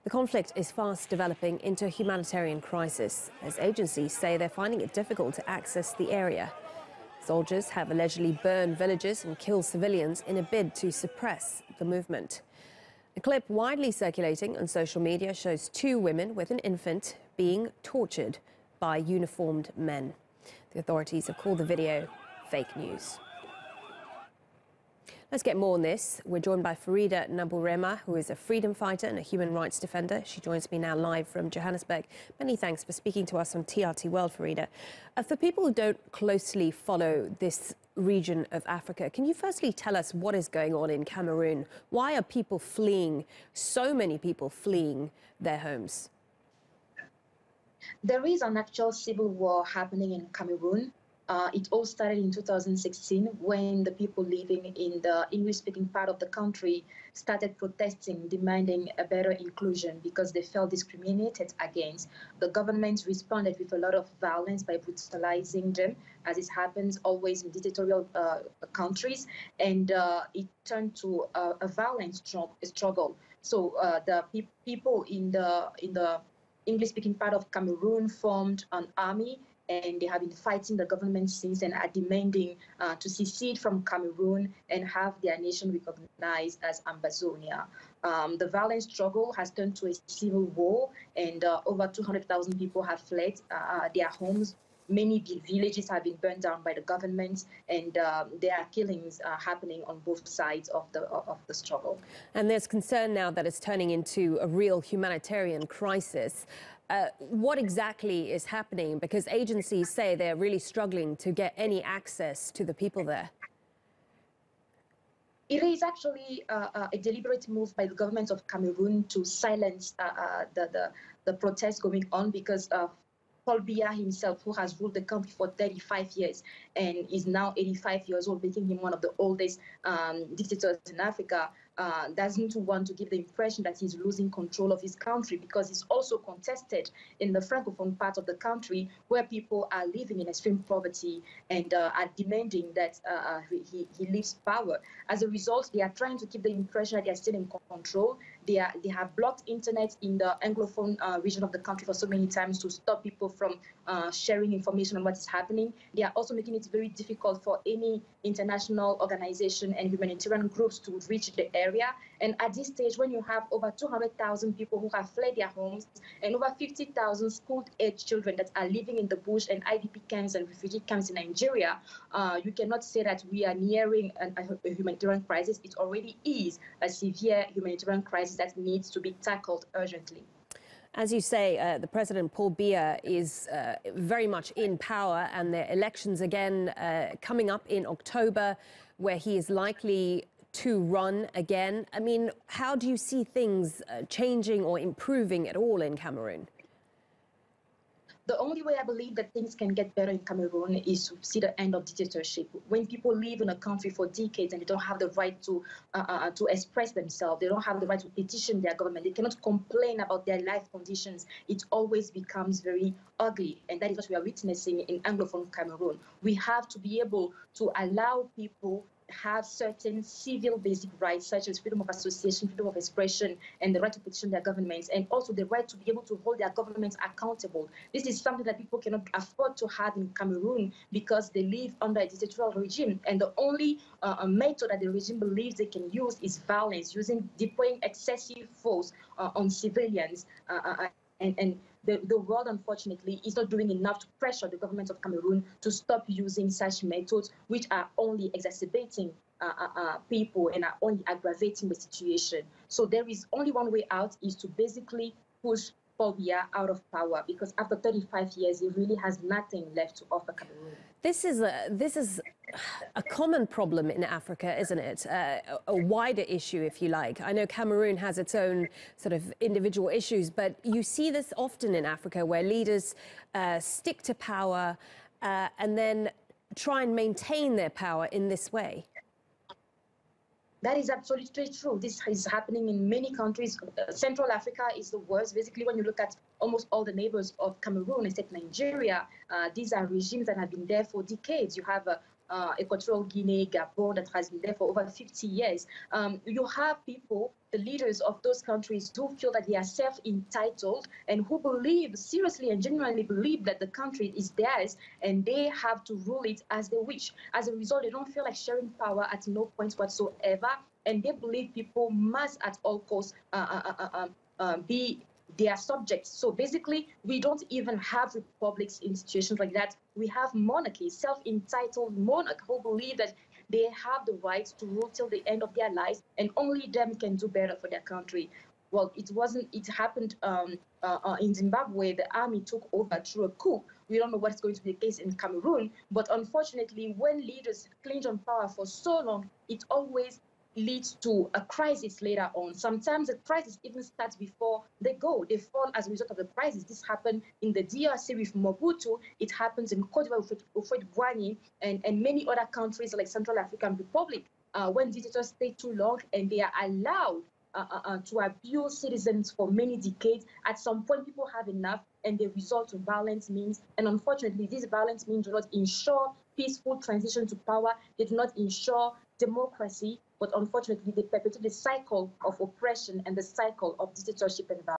The conflict is fast developing into a humanitarian crisis, as agencies say they're finding it difficult to access the area. Soldiers have allegedly burned villages and killed civilians in a bid to suppress the movement. A clip widely circulating on social media shows two women with an infant being tortured by uniformed men. The authorities have called the video fake news. Let's get more on this. We're joined by Farida Nabourema, who is a freedom fighter and a human rights defender. She joins me now live from Johannesburg. Many thanks for speaking to us on TRT World, Farida. For people who don't closely follow this region of Africa, can you firstly tell us what is going on in Cameroon? Why are people fleeing, so many people fleeing their homes? There is an actual civil war happening in Cameroon. It all started in 2016 when the people living in the English-speaking part of the country started protesting, demanding a better inclusion because they felt discriminated against. The government responded with a lot of violence by brutalizing them, as it happens always in dictatorial countries, and it turned to a violent struggle. So the people in the English-speaking part of Cameroon formed an army, and they have been fighting the government since and are demanding to secede from Cameroon and have their nation recognized as Ambazonia. The violent struggle has turned to a civil war, and over 200,000 people have fled their homes. Many villages have been burned down by the government, and there are killings happening on both sides of the struggle. And there's concern now that it's turning into a real humanitarian crisis. What exactly is happening? Because agencies say they're really struggling to get any access to the people there. It is actually a deliberate move by the government of Cameroon to silence the protests going on, because Paul Biya himself, who has ruled the country for 35 years and is now 85 years old, making him one of the oldest dictators in Africa, doesn't want to give the impression that he's losing control of his country, because he's also contested in the Francophone part of the country where people are living in extreme poverty and are demanding that he leaves power. As a result, they are trying to keep the impression that they are still in control. They have blocked internet in the Anglophone region of the country for so many times to stop people from sharing information on what is happening. They are also making it very difficult for any international organization and humanitarian groups to reach the area. And at this stage, when you have over 200,000 people who have fled their homes and over 50,000 school-age children that are living in the bush and IDP camps and refugee camps in Nigeria, you cannot say that we are nearing a humanitarian crisis. It already is a severe humanitarian crisis that needs to be tackled urgently. As you say, the President Paul Biya is very much in power, and the elections again coming up in October, where he is likely to run again. I mean, how do you see things changing or improving at all in Cameroon? The only way I believe that things can get better in Cameroon is to see the end of dictatorship. When people live in a country for decades and they don't have the right to express themselves, they don't have the right to petition their government, they cannot complain about their life conditions, it always becomes very ugly. And that is what we are witnessing in Anglophone Cameroon. We have to be able to allow people have certain civil basic rights, such as freedom of association, freedom of expression, and the right to petition their governments, and also the right to be able to hold their governments accountable. This is something that people cannot afford to have in Cameroon because they live under a dictatorial regime, and the only method that the regime believes they can use is violence, deploying excessive force on civilians. And the world, unfortunately, is not doing enough to pressure the government of Cameroon to stop using such methods, which are only exacerbating people and are only aggravating the situation. So there is only one way out, is to basically push Paul Biya out of power, because after 35 years, he really has nothing left to offer Cameroon. This is a common problem in Africa, isn't it? A wider issue, if you like. I know Cameroon has its own sort of individual issues, but you see this often in Africa, where leaders stick to power and then try and maintain their power in this way. That is absolutely true. This is happening in many countries. Central Africa is the worst. Basically, when you look at almost all the neighbors of Cameroon, except Nigeria, these are regimes that have been there for decades. You have Equatorial Guinea, Gabon, that has been there for over 50 years. You have people, the leaders of those countries, who feel that they are self-entitled and who believe, seriously and genuinely believe, that the country is theirs and they have to rule it as they wish. As a result, they don't feel like sharing power at no point whatsoever, and they believe people must at all costs be their subjects. So basically, we don't even have republics, institutions like that. We have monarchies, self-entitled monarchs who believe that they have the right to rule till the end of their lives, and only them can do better for their country. Well, it happened in Zimbabwe. The army took over through a coup. We don't know what's going to be the case in Cameroon, but unfortunately, when leaders cling on power for so long, it always leads to a crisis later on. Sometimes the crisis even starts before they go. They fall as a result of the crisis. This happened in the DRC with Mobutu. It happens in Cote d'Ivoire with Bouani, and many other countries like Central African Republic. When dictators stay too long and they are allowed to abuse citizens for many decades, at some point people have enough and they resort to violence means. And unfortunately, these violence means do not ensure peaceful transition to power. They do not ensure democracy, but unfortunately, they perpetuate the cycle of oppression and the cycle of dictatorship and violence.